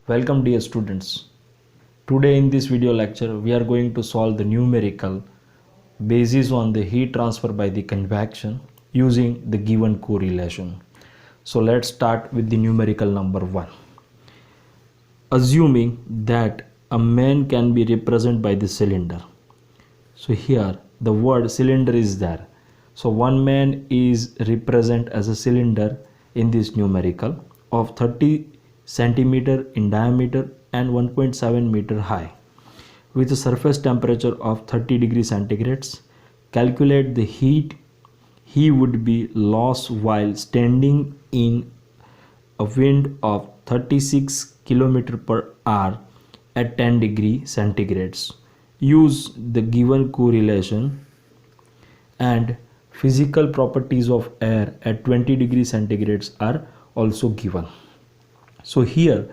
Welcome dear students. Today in this video lecture we are going to solve the numerical basis on the heat transfer by the convection using the given correlation. So let's start with the numerical number 1. Assuming that a man can be represented by the cylinder. So here the word cylinder is there. So one man is represented as a cylinder in this numerical of 30 centimeter in diameter and 1.7 meter high with a surface temperature of 30 degrees centigrades. Calculate the heat he would be lost while standing in a wind of 36 km per hour at 10 degree centigrades. Use the given correlation and physical properties of air at 20 degrees centigrades are also given. So here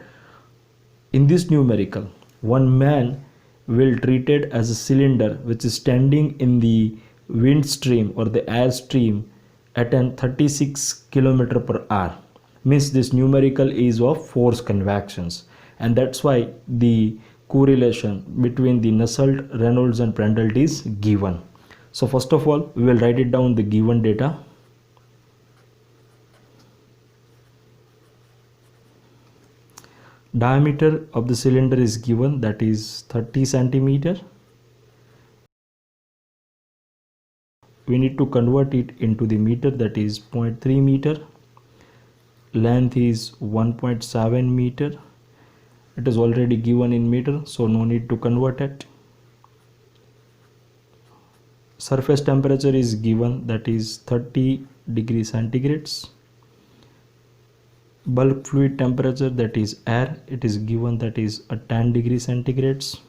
in this numerical, one man will treated as a cylinder which is standing in the wind stream or the air stream at an 36 km per hour. Means this numerical is of force convections, and that's why the correlation between the Nusselt, Reynolds and Prandtl is given. So first of all we will write it down the given data. Diameter of the cylinder is given, that is 30 centimeter. We need to convert it into the meter, that is 0.3 meter. Length is 1.7 meter. It is already given in meter, so no need to convert it. Surface temperature is given, that is 30 degrees centigrades. Bulk fluid temperature, that is air, it is given, that is a 10 degrees centigrades.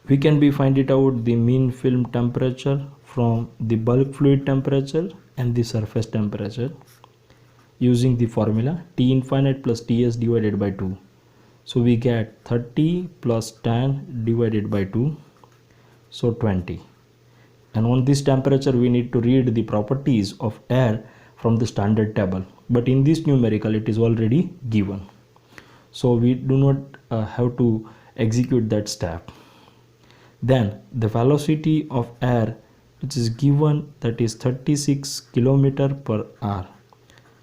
We can find it out the mean film temperature from the bulk fluid temperature and the surface temperature using the formula T infinite plus Ts divided by 2. So we get 30 plus 10 divided by 2, so 20. And on this temperature we need to read the properties of air from the standard table, but in this numerical it is already given, so we do not have to execute that step. Then the velocity of air which is given, that is 36 km per hour.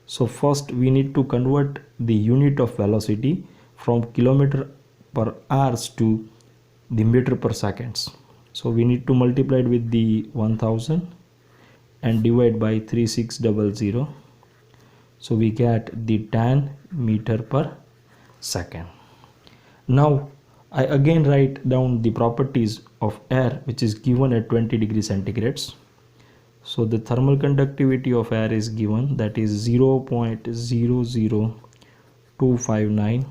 So first we need to convert the unit of velocity from kilometer per hours to the meter per seconds. So we need to multiply it with the 1000 and divide by 3600. So we get the 10 meter per second. Now I again write down the properties of air which is given at 20 degrees centigrades. So the thermal conductivity of air is given, that is 0.00259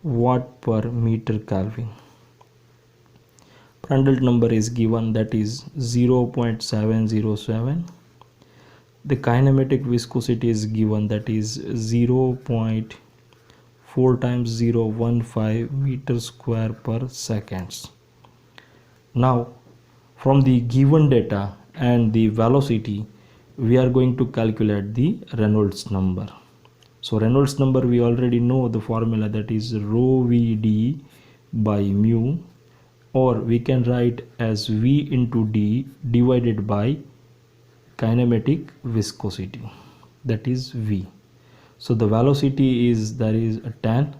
watt per meter Kelvin. Prandtl number is given, that is 0.707. The kinematic viscosity is given, that is 0.4 times 0.15 meter square per seconds. Now from the given data and the velocity we are going to calculate the Reynolds number. So Reynolds number we already know the formula, that is rho Vd by mu, or we can write as V into D divided by kinematic viscosity, that is V. So the velocity is, there is a 10,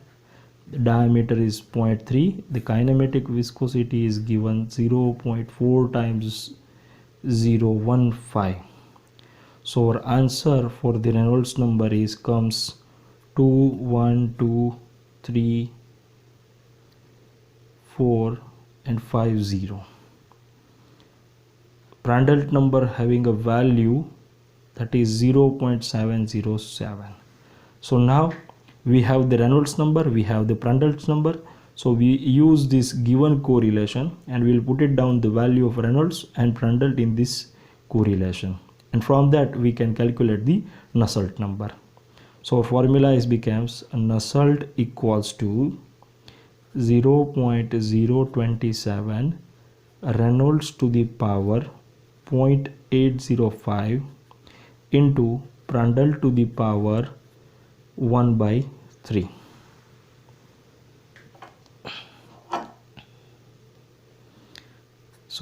the diameter is 0.3, the kinematic viscosity is given 0.4 times 0.15. So our answer for the Reynolds number is comes 21234 and 50. Prandtl number having a value, that is 0.707. So now we have the Reynolds number, we have the Prandtl number. So we use this given correlation and we will put it down the value of Reynolds and Prandtl in this correlation, and from that we can calculate the Nusselt number. So formula is becomes Nusselt equals to 0.027 Reynolds to the power 0.805 into Prandtl to the power 1/3.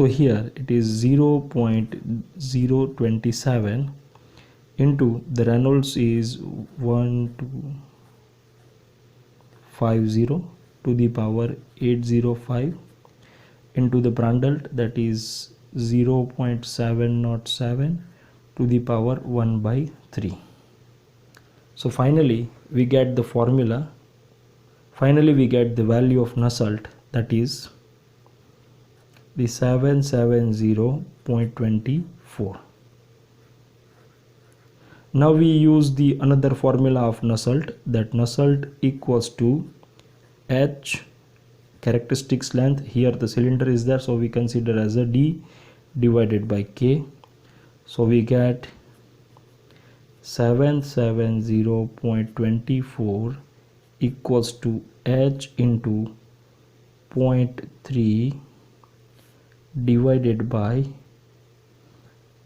So here it is 0.027 into the Reynolds is 1250 to the power 805 into the Prandtl, that is 0.707 to the power 1 by 3. So finally we get the formula. Finally we get the value of Nusselt, that is the 770.24. Now we use the another formula of Nusselt, that Nusselt equals to H characteristics length. Here the cylinder is there, so we consider as a D divided by K. So we get 770.24 equals to H into 0.3 divided by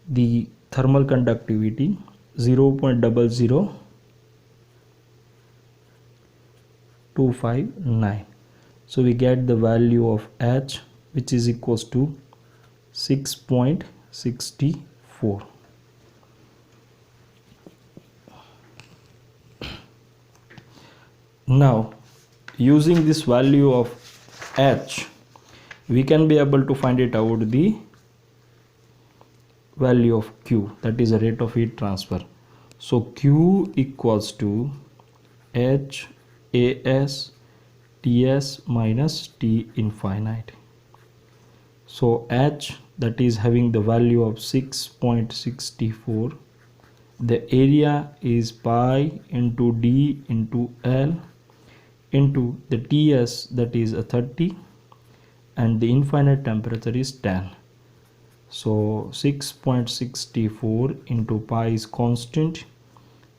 the thermal conductivity 0.00259. So we get the value of H, which is equals to 6.64. Now using this value of H, we can be able to find it out the value of Q, that is the rate of heat transfer. So Q equals to H AS Ts minus T infinite. So H, that is having the value of 6.64. the area is pi into D into L into the Ts, that is a 30, and the infinite temperature is 10. So 6.64 into pi is constant,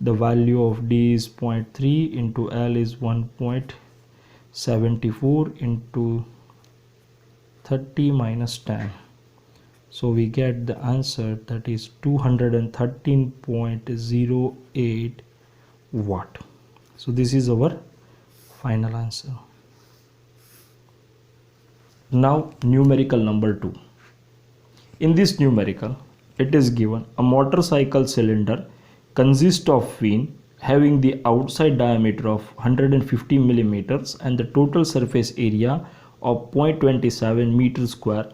the value of D is 0.3 into L is 1.74 into 30 minus 10. So we get the answer, that is 213.08 watt. So this is our final answer. Now numerical number 2. In this numerical, it is given a motorcycle cylinder consists of fin having the outside diameter of 150 millimeters and the total surface area of 0.27 meters square.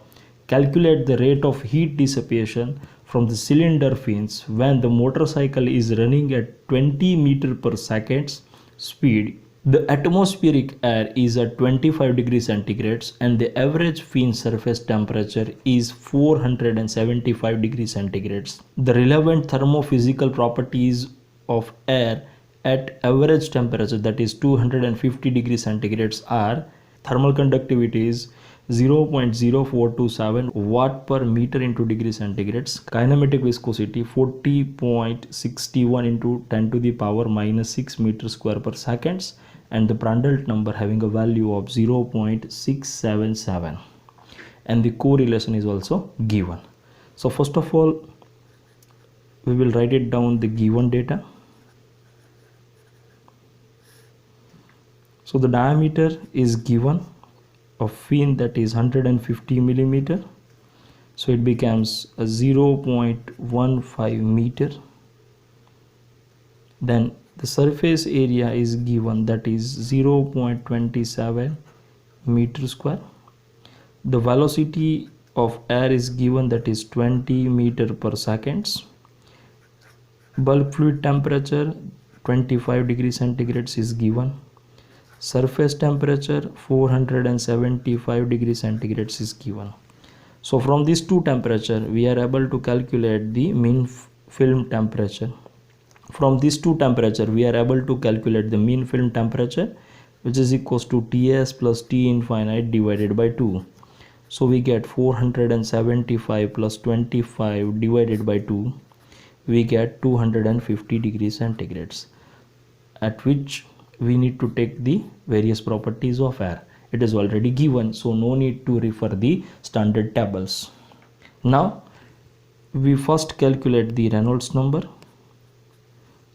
Calculate the rate of heat dissipation from the cylinder fins when the motorcycle is running at 20 meters per second speed. The atmospheric air is at 25 degrees centigrade and the average fin surface temperature is 475 degrees centigrade. The relevant thermophysical properties of air at average temperature, that is 250 degrees centigrade, are thermal conductivity is 0.0427 watt per meter into degree centigrade, kinematic viscosity 40.61 into 10 to the power minus 6 meters square per seconds, and the Prandtl number having a value of 0.677, and the correlation is also given. So first of all, we will write it down the given data. So the diameter is given of fin, that is 150 millimeter, so it becomes a 0.15 meter. Then the surface area is given, that is 0.27 meter square. The velocity of air is given, that is 20 meter per seconds. Bulk fluid temperature 25 degrees centigrade is given. Surface temperature 475 degrees centigrade is given. So from these two temperature we are able to calculate the mean film temperature. From these two temperature we are able to calculate the mean film temperature, which is equals to Ts plus T infinite divided by 2. So we get 475 plus 25 divided by 2, we get 250 degrees centigrade, at which we need to take the various properties of air. It is already given, so no need to refer the standard tables. Now we first calculate the Reynolds number.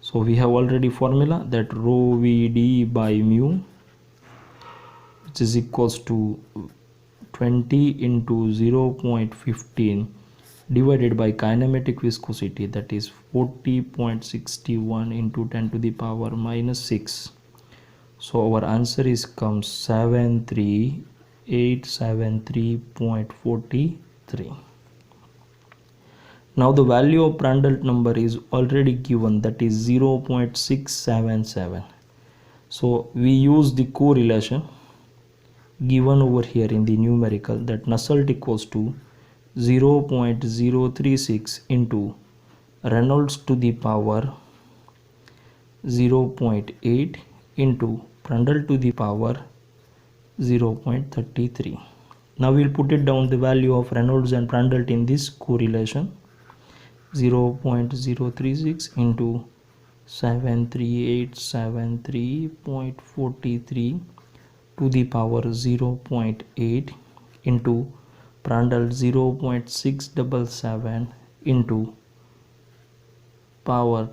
So we have already formula that rho Vd by mu, which is equals to 20 into 0.15 divided by kinematic viscosity, that is 40.61 into 10 to the power minus 6. So our answer is comes 73873.43. Now the value of Prandtl number is already given, that is 0.677. So we use the correlation given over here in the numerical, that Nusselt equals to 0.036 into Reynolds to the power 0.8 into Prandtl to the power 0.33. Now we'll put it down the value of Reynolds and Prandtl in this correlation. 0.036 into 73873.43 to the power 0.8 into Prandtl 0.677 into power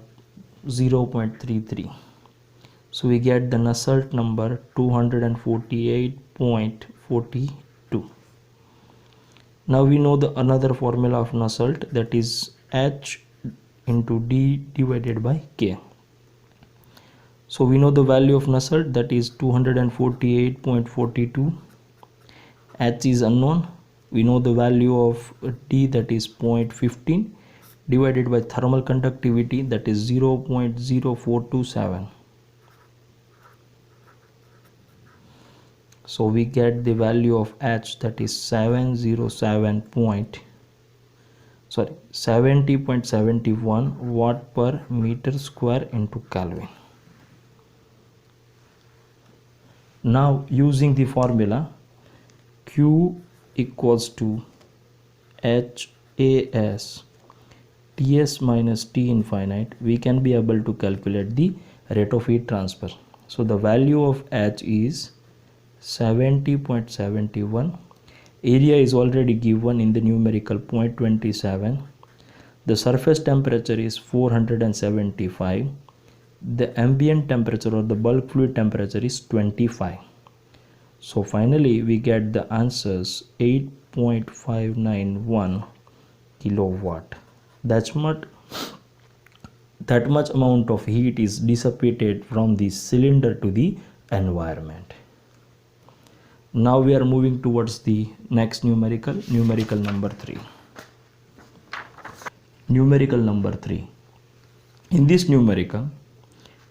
0.33. So we get the Nusselt number 248.42. Now we know the another formula of Nusselt, that is H into D divided by K. So we know the value of Nusselt, that is 248.42. H is unknown. We know the value of D, that is 0.15 divided by thermal conductivity, that is 0.0427. So we get the value of H, that is 70.71 watt per meter square into Kelvin. Now using the formula Q equals to HAS Ts minus T infinite, we can be able to calculate the rate of heat transfer. So the value of H is 70.71. Area is already given in the numerical 0.27. The surface temperature is 475. The ambient temperature or the bulk fluid temperature is 25. So finally we get the answers 8.591 kilowatt. That much amount of heat is dissipated from the cylinder to the environment. Now we are moving towards the next numerical number 3. Numerical number 3. In this numerical,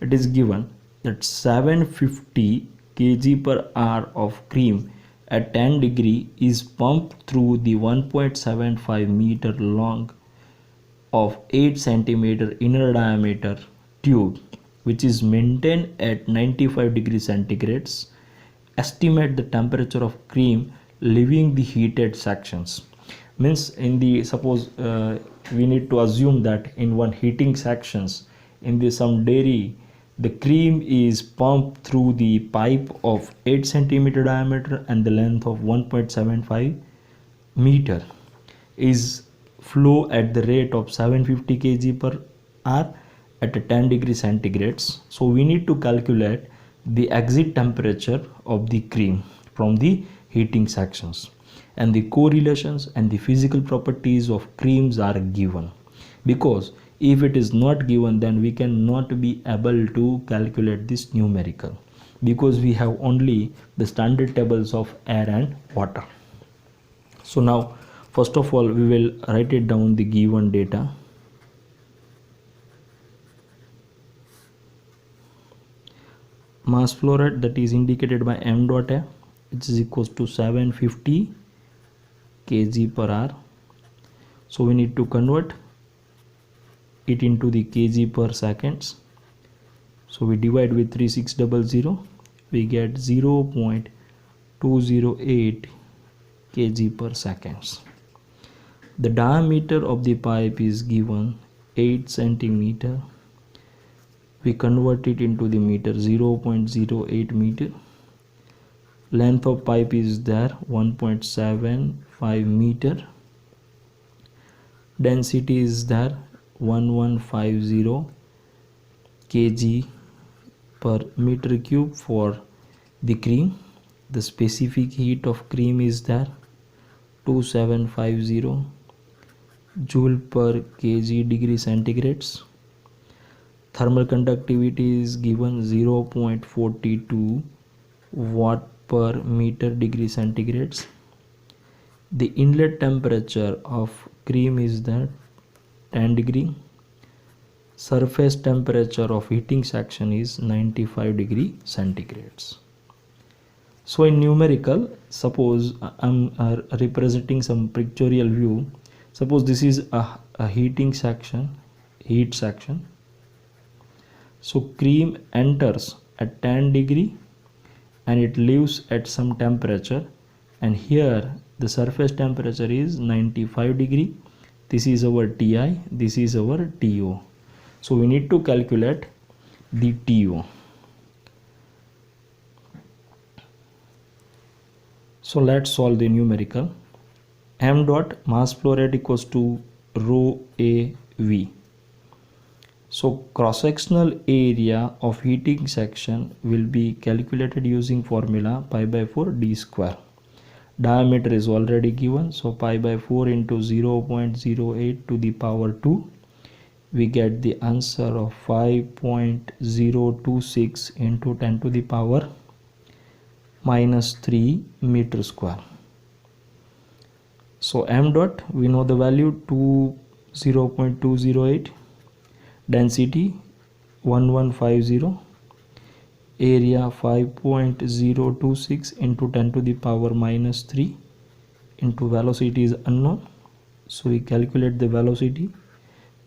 it is given that 750 kg per hour of cream at 10 degree is pumped through the 1.75 meter long of 8 centimeter inner diameter tube, which is maintained at 95 degrees centigrades. Estimate the temperature of cream leaving the heated sections. Means in the suppose we need to assume that in one heating sections in the some dairy, the cream is pumped through the pipe of 8 centimeter diameter and the length of 1.75 meter is flow at the rate of 750 kg per hour at a 10 degrees centigrades. So we need to calculate the exit temperature of the cream from the heating sections, and the correlations and the physical properties of creams are given, because if it is not given then we cannot be able to calculate this numerical, because we have only the standard tables of air and water. So now first of all we will write it down the given data. Mass flow rate, that is indicated by m dot a, which is equals to 750 kg per hour. So we need to convert it into the kg per seconds. So we divide with 3600, we get 0.208 kg per seconds. The diameter of the pipe is given 8 centimeter. We convert it into the meter, 0.08 meter. Length of pipe is there 1.75 meter. Density is there 1150 kg per meter cube for the cream. The specific heat of cream is there 2750 joule per kg degree centigrades. Thermal conductivity is given 0.42 watt per meter degree centigrades. The inlet temperature of cream is that 10 degree. Surface temperature of heating section is 95 degree centigrades. So in numerical, suppose I'm representing some pictorial view. Suppose this is a heating section, heat section. So cream enters at 10 degree and it leaves at some temperature, and here the surface temperature is 95 degree. This is our Ti, this is our To. So we need to calculate the To. So let's solve the numerical. M dot mass flow rate equals to rho AV. So cross-sectional area of heating section will be calculated using formula pi by 4 d square. Diameter is already given, so pi by 4 into 0.08 to the power 2. We get the answer of 5.026 into 10 to the power minus 3 meter square. So m dot, we know the value 0.208, density 1150, area 5.026 into 10 to the power minus 3 into velocity is unknown, so we calculate the velocity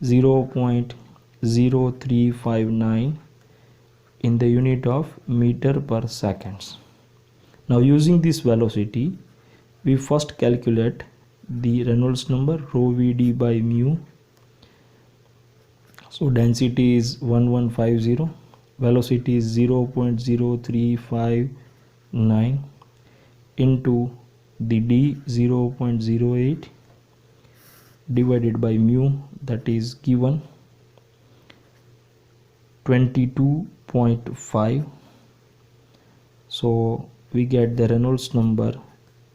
0.0359 in the unit of meter per seconds. Now using this velocity, we first calculate the Reynolds number rho Vd by mu. So density is 1150, velocity is 0.0359 into the d 0.08 divided by mu, that is given 22.5. so we get the Reynolds number,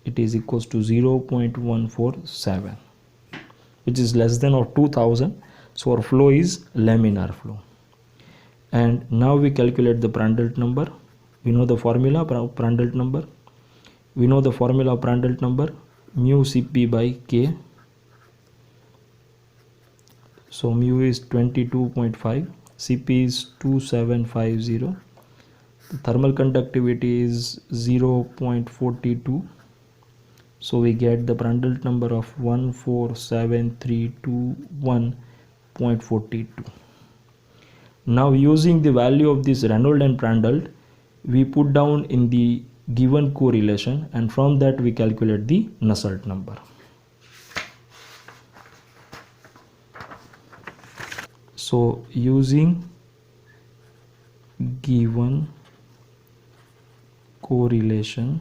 it is equals to 0.147, which is less than or 2000. So our flow is laminar flow. And now we calculate the Prandtl number. We know the formula Prandtl number. We know the formula of Prandtl number, mu Cp by K. So mu is 22.5, Cp is 2750. The thermal conductivity is 0.42. So we get the Prandtl number of 147,321.42. Now using the value of this Reynolds and Prandtl, we put down in the given correlation, and from that we calculate the Nusselt number. So using given correlation,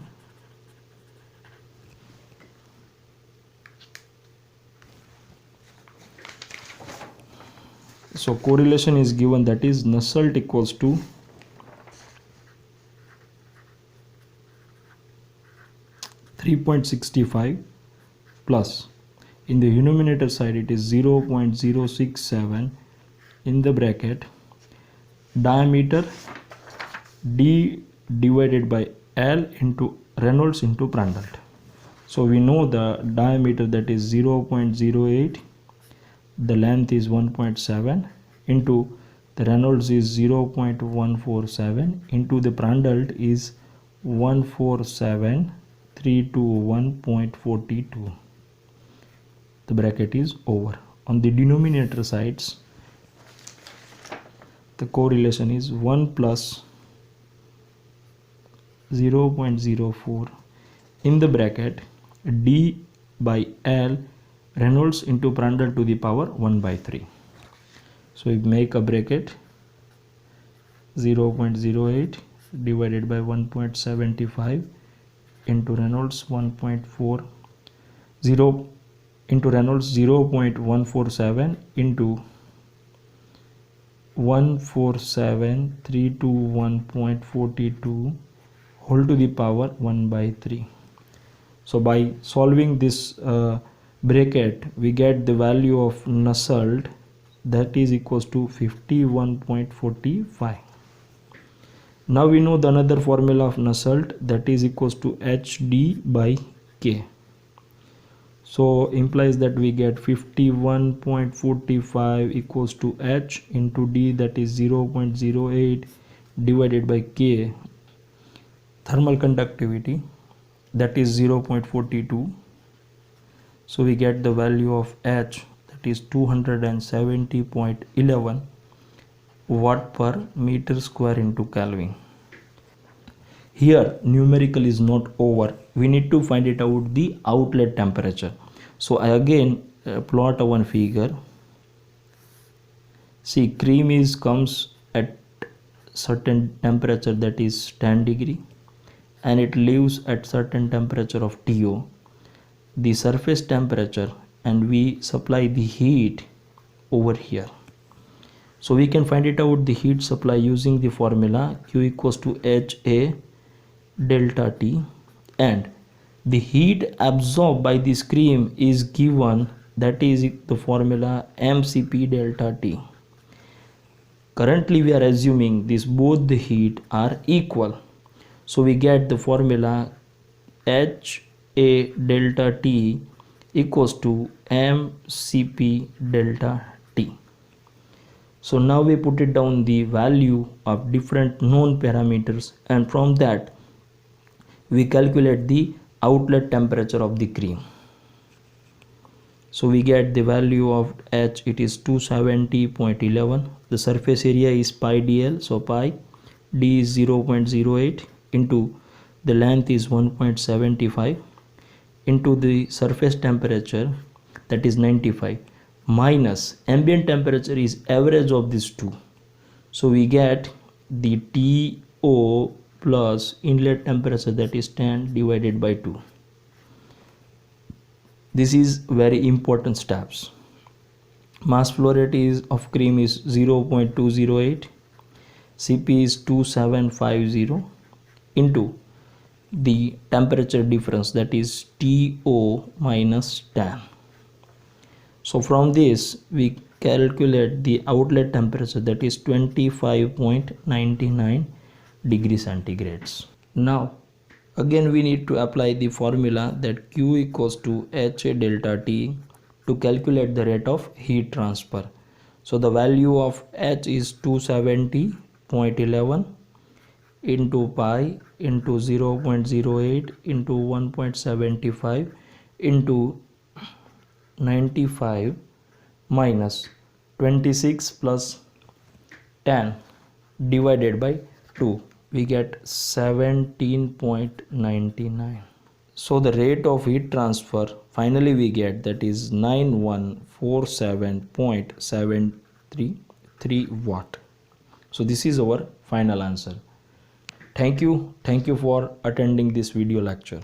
so correlation is given, that is Nusselt equals to .65 plus, in the denominator side it is 0.067 in the bracket, diameter d divided by L into Reynolds into Prandtl. So we know the diameter, that is 0.08, the length is 1.7 into the Reynolds is 0.147 into the Prandtl is 147,321.42. the bracket is over. On the denominator sides, the correlation is 1 plus 0.04 in the bracket d by L Reynolds into Prandtl to the power 1 by 3. So we make a bracket 0.08 divided by 1.75 into Reynolds 1.40 into Reynolds 0.147 into 147,321.42 whole to the power 1 by 3. So by solving this bracket, we get the value of Nusselt, that is equals to 51.45. Now we know the another formula of Nusselt, that is equals to HD by K. So implies that we get 51.45 equals to H into D, that is 0.08 divided by K, thermal conductivity, that is 0.42. So we get the value of H, that is 270.11 watt per meter square into Kelvin. Here numerical is not over, we need to find it out the outlet temperature. So I again plot one figure. See, cream comes at certain temperature, that is 10 degree, and it leaves at certain temperature of TO, the surface temperature, and we supply the heat over here. So we can find it out the heat supply using the formula Q equals to HA delta T, and the heat absorbed by this cream is given, that is the formula mCp delta T. Currently we are assuming this both the heat are equal, so we get the formula HA delta T equals to mCp delta T. So now we put it down the value of different known parameters, and from that we calculate the outlet temperature of the cream. So we get the value of H, it is 270.11. The surface area is pi dl, so pi d is 0.08 into the length is 1.75 into the surface temperature, that is 95, minus ambient temperature is average of these two. So we get the TO plus inlet temperature, that is 10 divided by 2. This is very important steps. Mass flow rate of cream is 0.208, Cp is 2750 into the temperature difference, that is TO minus 10. So from this we calculate the outlet temperature, that is 25.99 degrees centigrades. Now again we need to apply the formula that Q equals to HA delta T to calculate the rate of heat transfer. So the value of H is 270.11 into pi into 0.08 into 1.75 into 95 minus 26 plus 10 divided by 2, we get 17.99. So the rate of heat transfer finally we get, that is 9147.733 watt. So this is our final answer. Thank you for attending this video lecture.